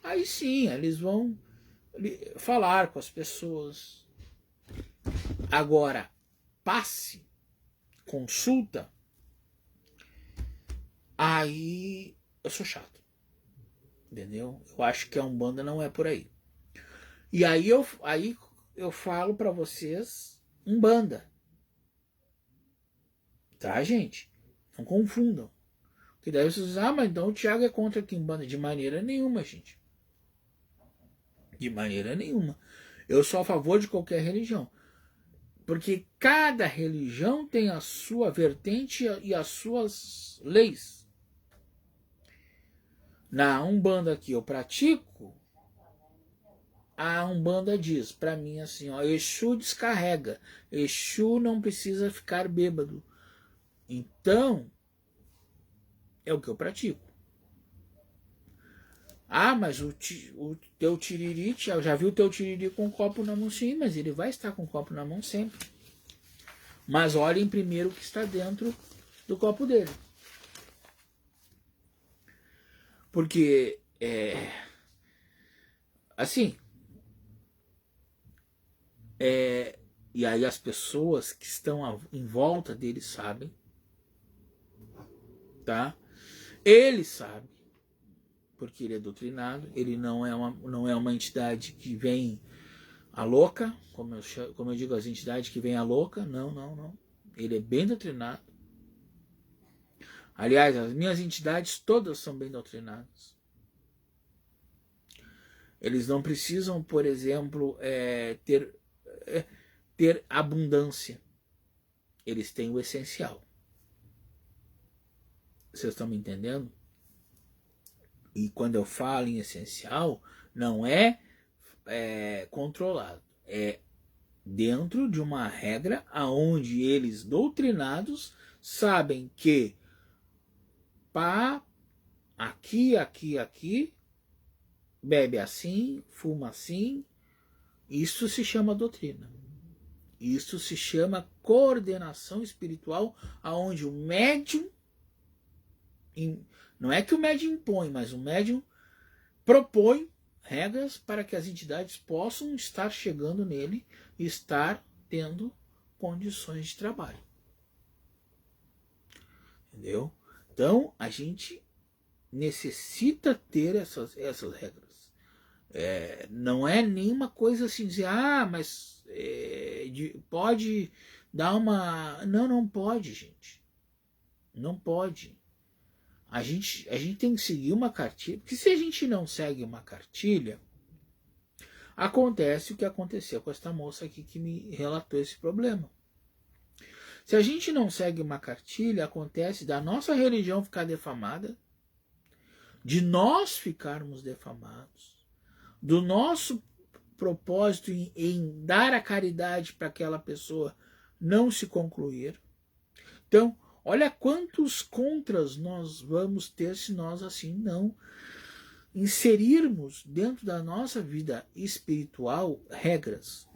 aí sim, eles vão falar com as pessoas. Agora, passe, consulta, aí eu sou chato. Entendeu? Eu acho que a Umbanda não é por aí. E aí eu falo para vocês Umbanda. Tá, gente? Não confundam. Porque daí vocês dizem, mas então o Thiago é contra a Quimbanda. De maneira nenhuma, gente. De maneira nenhuma. Eu sou a favor de qualquer religião. Porque cada religião tem a sua vertente e as suas leis. Na Umbanda que eu pratico, a Umbanda diz para mim assim, ó, Exu descarrega. Exu não precisa ficar bêbado. Então, é o que eu pratico. Ah, mas o teu tiriri, eu já vi o teu tiriri com um copo na mão, sim, mas ele vai estar com o copo na mão sempre. Mas olhem primeiro o que está dentro do copo dele. Porque, assim, e aí as pessoas que estão em volta dele sabem, tá? Ele sabe, porque ele é doutrinado, ele não é uma entidade que vem a louca, como eu digo, as entidades que vêm a louca, não. Ele é bem doutrinado. Aliás, as minhas entidades todas são bem doutrinadas. Eles não precisam, por exemplo, ter abundância. Eles têm o essencial. Vocês estão me entendendo? E quando eu falo em essencial, não é controlado. É dentro de uma regra aonde eles, doutrinados, sabem que aqui, bebe assim, fuma assim. Isso se chama doutrina. Isso se chama coordenação espiritual, aonde o médium, não é que o médium impõe, mas o médium propõe regras para que as entidades possam estar chegando nele e estar tendo condições de trabalho. Entendeu? Então, a gente necessita ter essas regras. Não é nenhuma coisa assim, dizer, mas pode dar uma... Não pode, gente. Não pode. A gente tem que seguir uma cartilha, porque se a gente não segue uma cartilha, acontece o que aconteceu com esta moça aqui que me relatou esse problema. Se a gente não segue uma cartilha, acontece da nossa religião ficar defamada, de nós ficarmos defamados, do nosso propósito em dar a caridade para aquela pessoa não se concluir. Então, olha quantos contras nós vamos ter se nós assim não inserirmos dentro da nossa vida espiritual regras.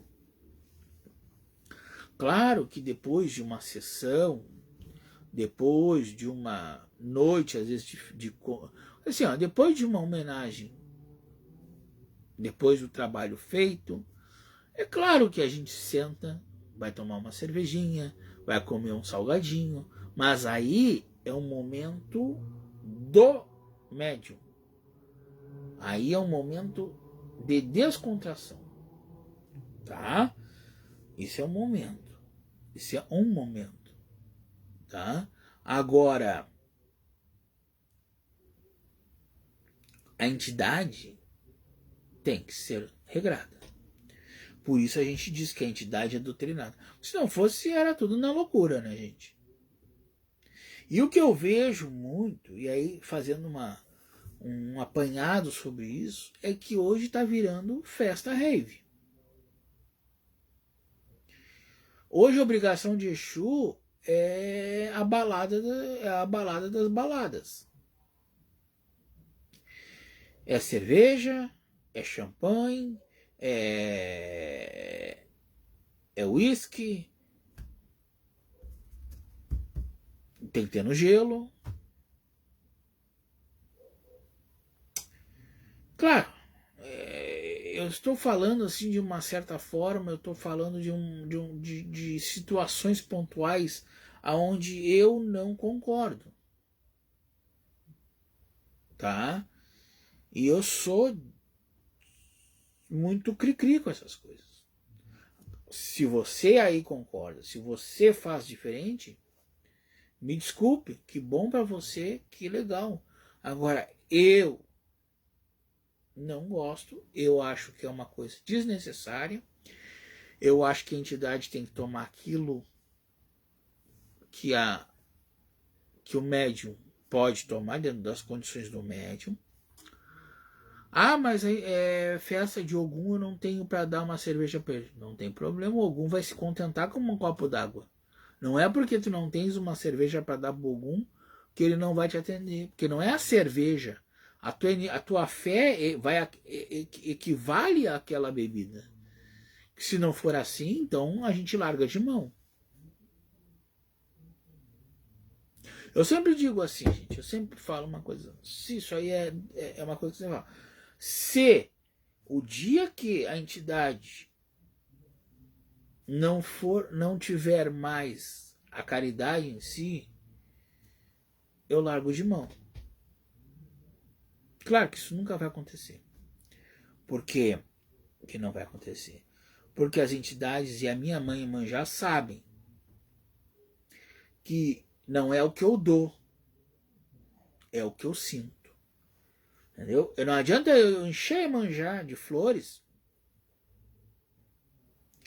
Claro que depois de uma sessão, depois de uma noite, às vezes, assim, depois de uma homenagem, depois do trabalho feito, é claro que a gente senta, vai tomar uma cervejinha, vai comer um salgadinho, mas aí é um momento do médium. Aí é um momento de descontração. Tá? Isso é um momento. Isso é um momento. Tá? Agora, a entidade tem que ser regrada. Por isso a gente diz que a entidade é doutrinada. Se não fosse, era tudo na loucura, né, gente? E o que eu vejo muito, e aí fazendo um apanhado sobre isso, é que hoje está virando festa rave. Hoje a obrigação de Exu é a balada, é a balada das baladas. É cerveja, é champanhe, é uísque, tem que ter no gelo. Claro, eu estou falando assim de uma certa forma, eu estou falando de situações pontuais aonde eu não concordo, tá? E eu sou muito cri-cri com essas coisas. Se você aí concorda, se você faz diferente, me desculpe, que bom para você, que legal. Agora, eu não gosto, eu acho que é uma coisa desnecessária, eu acho que a entidade tem que tomar aquilo que o médium pode tomar dentro das condições do médium. Ah, mas é festa de Ogum, eu não tenho para dar uma cerveja para ele. Não tem problema, o Ogum vai se contentar com um copo d'água. Não é porque tu não tens uma cerveja para dar pro Ogum que ele não vai te atender. Porque não é a cerveja. A tua fé equivale àquela bebida. Se não for assim, então a gente larga de mão. Eu sempre digo assim, gente. Eu sempre falo uma coisa. Se isso aí é uma coisa que você fala. Se o dia que a entidade não tiver mais a caridade em si, eu largo de mão. Claro que isso nunca vai acontecer. Por quê que não vai acontecer? Porque as entidades e a minha mãe e mãe já sabem que não é o que eu dou, é o que eu sinto. Entendeu? Não adianta eu encher e manjar de flores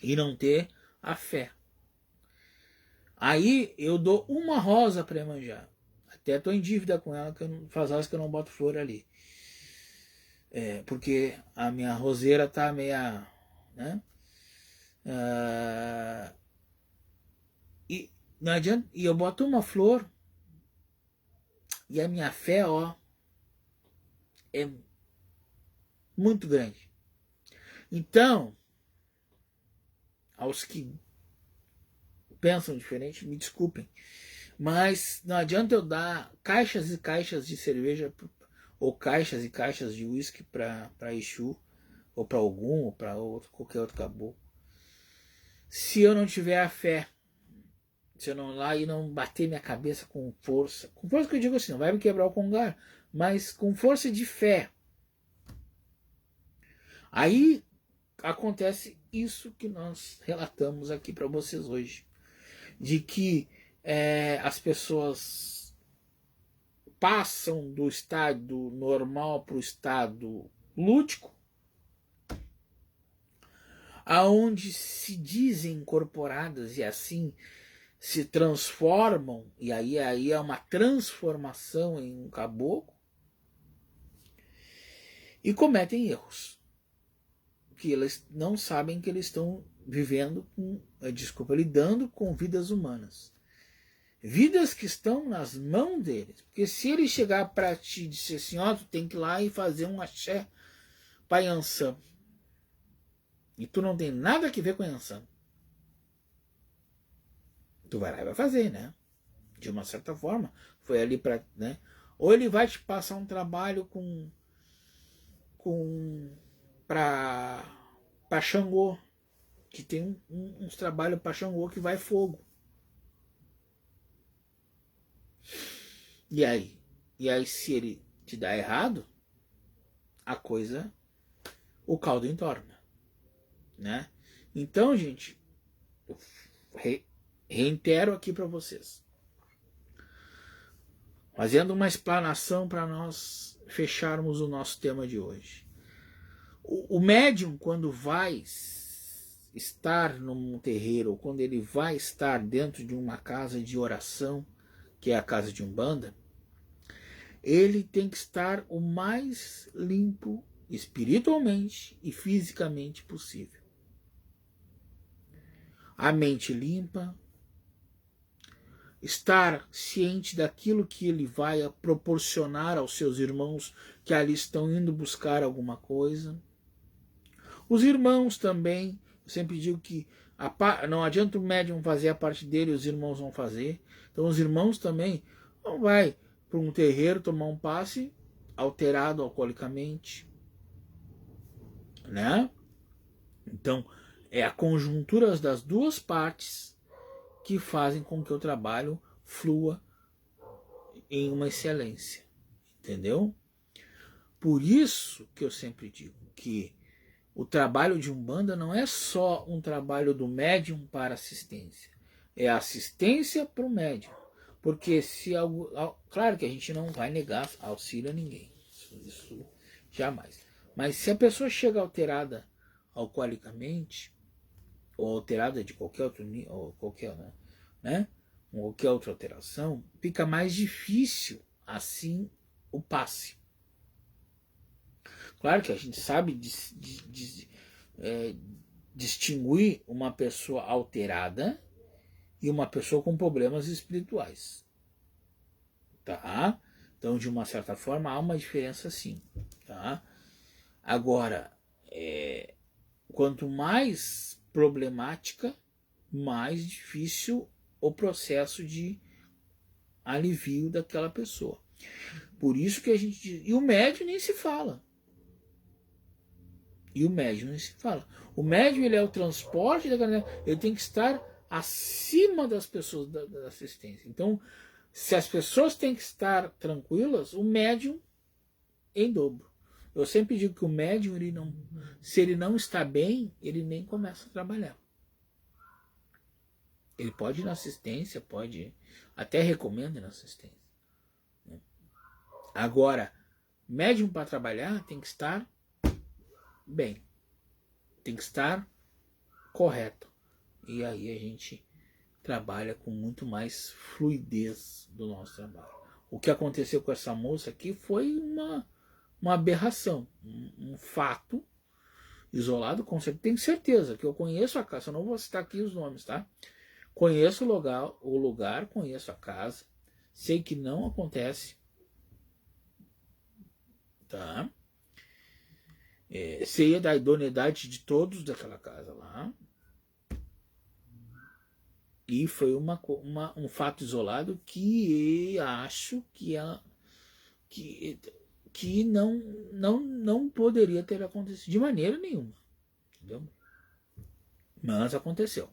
e não ter a fé. Aí eu dou uma rosa para manjar. Até estou em dívida com ela, que faz horas que eu não boto flor ali. Porque a minha roseira tá meia, né? E não adianta, e eu boto uma flor e a minha fé, ó, é muito grande. Então, aos que pensam diferente, me desculpem, mas não adianta eu dar caixas e caixas de cerveja ou caixas e caixas de uísque para Exu, ou para Ogum, ou para qualquer outro caboclo, se eu não tiver a fé, se eu não ir lá e não bater minha cabeça com força que eu digo assim, não vai me quebrar o congar, mas com força de fé. Aí acontece isso que nós relatamos aqui para vocês hoje, de que as pessoas passam do estado normal para o estado lúdico, aonde se dizem incorporadas e assim se transformam, e aí é uma transformação em um caboclo, e cometem erros que eles não sabem que eles estão vivendo lidando com vidas humanas, vidas que estão nas mãos deles. Porque se ele chegar para ti e dizer assim, ó, tu tem que ir lá e fazer um axé para Yansan, e tu não tem nada a ver com Yansan, tu vai lá e vai fazer, né? De uma certa forma, foi ali para, né? Ou ele vai te passar um trabalho para Xangô, que tem uns trabalhos para Xangô que vai fogo. E aí se ele te dá errado, a coisa, o caldo entorna, né? Então, gente, eu reitero aqui para vocês, fazendo uma explanação para nós fecharmos o nosso tema de hoje. O médium, quando vai estar num terreiro, ou quando ele vai estar dentro de uma casa de oração, que é a casa de Umbanda, ele tem que estar o mais limpo espiritualmente e fisicamente possível. A mente limpa, estar ciente daquilo que ele vai proporcionar aos seus irmãos que ali estão indo buscar alguma coisa. Os irmãos também, eu sempre digo que não adianta o médium fazer a parte dele, os irmãos vão fazer. Então os irmãos também não vai para um terreiro tomar um passe alterado alcoolicamente, né? Então é a conjuntura das duas partes que fazem com que o trabalho flua em uma excelência, entendeu? Por isso que eu sempre digo que o trabalho de Umbanda não é só um trabalho do médium para assistência, é assistência para o médium. Porque se algo. Claro que a gente não vai negar auxílio a ninguém, isso jamais. Mas se a pessoa chega alterada alcoolicamente, ou alterada de qualquer outro nível, ou qualquer, né? Qualquer outra alteração, fica mais difícil assim o passe. Claro que a gente sabe distinguir uma pessoa alterada e uma pessoa com problemas espirituais. Tá? Então, de uma certa forma, há uma diferença sim. Tá? Agora, quanto mais problemática, mais difícil o processo de alivio daquela pessoa. Por isso que a gente diz. E o médium nem se fala. O médium ele é o transporte da galera, ele tem que estar acima das pessoas da assistência. Então, se as pessoas têm que estar tranquilas, o médium em dobro. Eu sempre digo que o médium, se ele não está bem, ele nem começa a trabalhar. Ele pode ir na assistência, até recomenda ir na assistência. Agora, médium para trabalhar tem que estar bem, tem que estar correto. E aí a gente trabalha com muito mais fluidez do nosso trabalho. O que aconteceu com essa moça aqui foi uma aberração, um fato isolado, com certeza. Tenho certeza que eu conheço a casa, eu não vou citar aqui os nomes, tá? Conheço o lugar, conheço a casa, sei que não acontece, tá? Sei da idoneidade de todos daquela casa lá. E foi um fato isolado que acho que não poderia ter acontecido de maneira nenhuma. Entendeu? Mas aconteceu.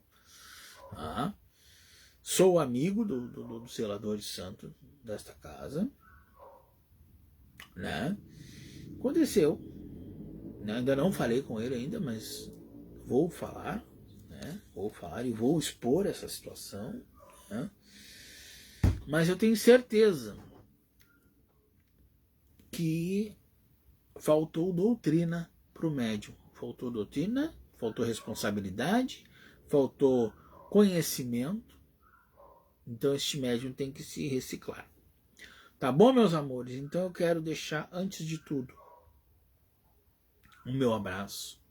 Ah, sou amigo do zelador de santo desta casa. Né? Aconteceu. Ainda não falei com ele ainda, mas vou falar. Vou falar e vou expor essa situação. Né? Mas eu tenho certeza que faltou doutrina para o médium. Faltou doutrina, faltou responsabilidade, faltou conhecimento. Então este médium tem que se reciclar. Tá bom, meus amores? Então eu quero deixar, antes de tudo, o meu abraço,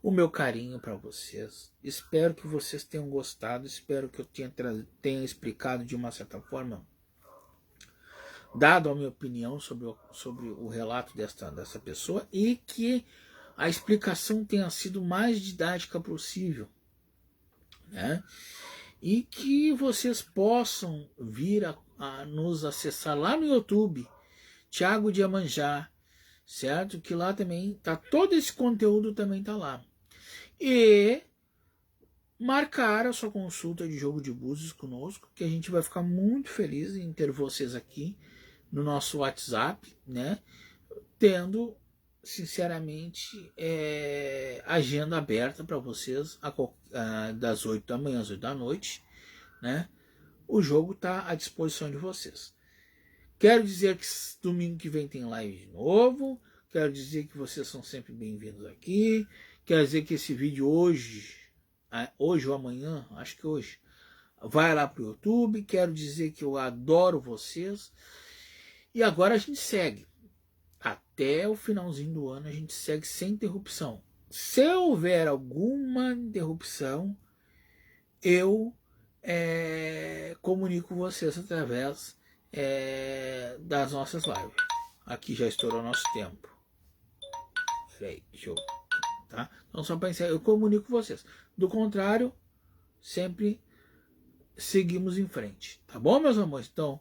o meu carinho para vocês. Espero que vocês tenham gostado, espero que eu tenha explicado de uma certa forma, dado a minha opinião sobre o relato dessa pessoa, e que a explicação tenha sido mais didática possível, né? E que vocês possam vir a nos acessar lá no YouTube, Thiago de Iemanjá, certo? Que lá também tá, todo esse conteúdo também tá lá. E marcar a sua consulta de jogo de búzios conosco, que a gente vai ficar muito feliz em ter vocês aqui no nosso WhatsApp, né? Tendo, sinceramente, agenda aberta para vocês das 8 da manhã às 8 da noite, né? O jogo está à disposição de vocês. Quero dizer que domingo que vem tem live de novo. Quero dizer que vocês são sempre bem-vindos aqui. Quero dizer que esse vídeo hoje ou amanhã, acho que hoje, vai lá pro YouTube. Quero dizer que eu adoro vocês. E agora a gente segue. Até o finalzinho do ano a gente segue sem interrupção. Se houver alguma interrupção, eu comunico vocês através das nossas lives. Aqui já estourou nosso tempo. Peraí, deixa eu... Tá? Então, só para encerrar, eu comunico vocês. Do contrário, sempre seguimos em frente. Tá bom, meus amores? Então,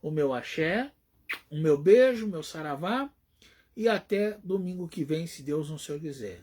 o meu axé, o meu beijo, o meu saravá. E até domingo que vem, se Deus não Senhor quiser.